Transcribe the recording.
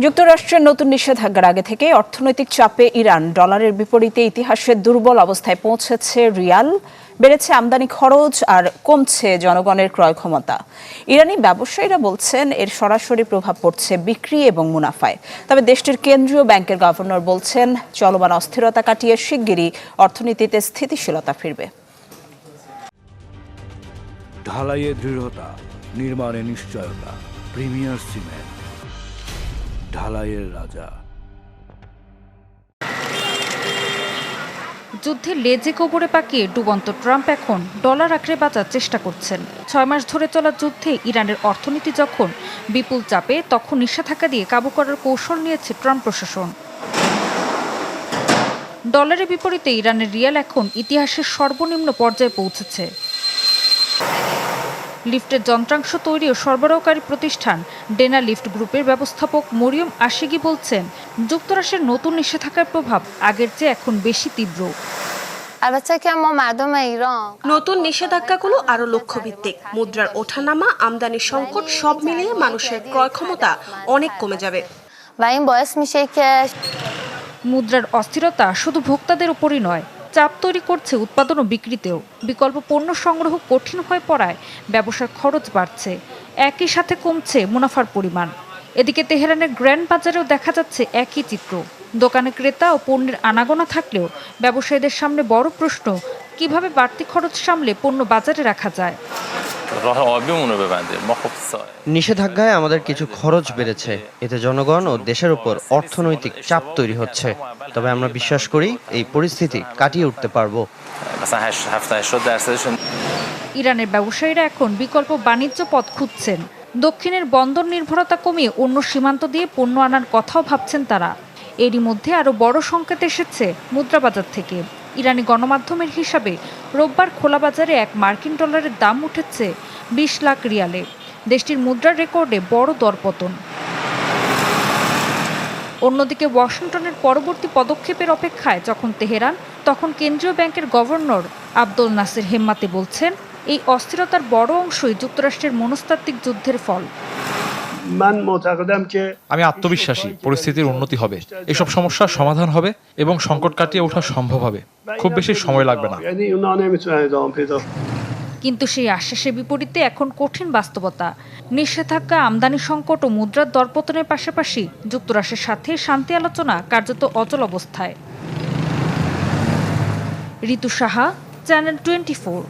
যুক্তরাষ্ট্রের নতুন নিষেধাজ্ঞার আগে থেকে অর্থনৈতিক চাপে ইরান ডলারের বিপরীতে ইতিহাসের দুর্বল অবস্থায় পৌঁছেছে রিয়াল, বেড়েছে আমদানি খরচ আর কমছে জনগণের ক্রয় ক্ষমতা। ইরানি ব্যবসায়ীরা বলছেন এর সরাসরি প্রভাব পড়ছে বিক্রি এবং মুনাফায়। তবে দেশটির কেন্দ্রীয় ব্যাংকের গভর্নর বলছেন চলমান অস্থিরতা কাটিয়ে শিগগিরই অর্থনীতিতে স্থিতিশীলতা ফিরবে। ঢালাইয়ে দৃঢ়তা, নির্মাণে নিশ্চয়তা, প্রিমিয়ার সিমেন্ট, ঢালাইয়ের রাজা। যুদ্ধে লেজে গোবরে পাকিয়ে ডুবন্ত ট্রাম্প এখন ডলার আঁকড়ে বাঁচার চেষ্টা করছেন। 6 মাস ধরে চলা যুদ্ধে ইরানের অর্থনীতি যখন বিপুল চাপে, তখন নিষেধাজ্ঞা দিয়ে কাবু করার কৌশল নিয়েছে ট্রাম্প প্রশাসন। ডলারের বিপরীতে ইরানের রিয়াল এখন ইতিহাসের সর্বনিম্ন পর্যায়ে পৌঁছেছে। লিফটের যন্ত্রাংশ তৈরি ও সরবরাহকারী প্রতিষ্ঠান ডেনা লিফট গ্রুপের ব্যবস্থাপক মরিয়ম আশিগি বলছেন, যুক্তরাষ্ট্রের নতুন নিষেধাজ্ঞার প্রভাব আগের চেয়ে এখন বেশি তীব্র। নতুন নিষেধাজ্ঞাগুলো আরো লক্ষ্যভিত্তিক। মুদ্রার ওঠানামা, আমদানি সংকট সব মিলিয়ে মানুষের ক্রয় ক্ষমতা অনেক কমে যাবে। মুদ্রার অস্থিরতা শুধু ভোক্তাদের উপরই নয়, চাপ তৈরি করছে উৎপাদন ও বিক্রিতেও। বিকল্প পণ্য সংগ্রহ কঠিন হয়ে পড়ায় ব্যবসার খরচ বাড়ছে, একই সাথে কমছে মুনাফার পরিমাণ। এদিকে তেহরানের গ্র্যান্ড বাজারেও দেখা যাচ্ছে একই চিত্র। দোকানে ক্রেতা ও পণ্যের আনাগোনা থাকলেও ব্যবসায়ীদের সামনে বড় প্রশ্ন, কিভাবে বাড়তি খরচ সামলে পণ্য বাজারে রাখা যায়। নিষেধাজ্ঞায় আমাদের কিছু খরচ বেড়েছে, এতে জনগণ ও দেশের উপর অর্থনৈতিক চাপ তৈরি হচ্ছে। তবে আমরা বিশ্বাস করি এই পরিস্থিতি কাটিয়ে উঠতে পারবো। ইরানের ব্যবসায়ীরা এখন বিকল্প বাণিজ্য পথ খুঁজছেন। দক্ষিণের বন্দর নির্ভরতা কমিয়ে অন্য সীমান্ত দিয়ে পণ্য আনার কথাও ভাবছেন তারা। এরই মধ্যে আরও বড় সংকেত এসেছে মুদ্রাবাজার থেকে। ইরানি গণমাধ্যমের হিসাবে রোববার খোলা বাজারে এক মার্কিন ডলারের দাম উঠেছে 20 লাখ রিয়ালে। দেশটির মুদ্রার রেকর্ডে বড় দরপতন। অন্যদিকে ওয়াশিংটনের পরবর্তী পদক্ষেপের অপেক্ষায় যখন তেহরান, তখন কেন্দ্রীয় ব্যাংকের গভর্নর আব্দুল নাসির হেম্মাতি বলছেন, এই অস্থিরতার বড় অংশই যুক্তরাষ্ট্রের মনস্তাত্ত্বিক যুদ্ধের ফল। আমি আত্মবিশ্বাসী পরিস্থিতির উন্নতি হবে, এসব সমস্যার সমাধান হবে এবং সংকট কাটিয়ে ওঠা সম্ভব হবে। খুব বেশি সময় লাগবে না। কিন্তু সেই আশ্বাসের বিপরীতে এখন কঠিন বাস্তবতা। নিষেধাজ্ঞা, আমদানি সংকট ও মুদ্রার দরপতনের পাশাপাশি যুক্তরাষ্ট্রের সাথে শান্তি আলোচনা কার্যত অচল অবস্থায়। ঋতু সাহা, চ্যানেল 24।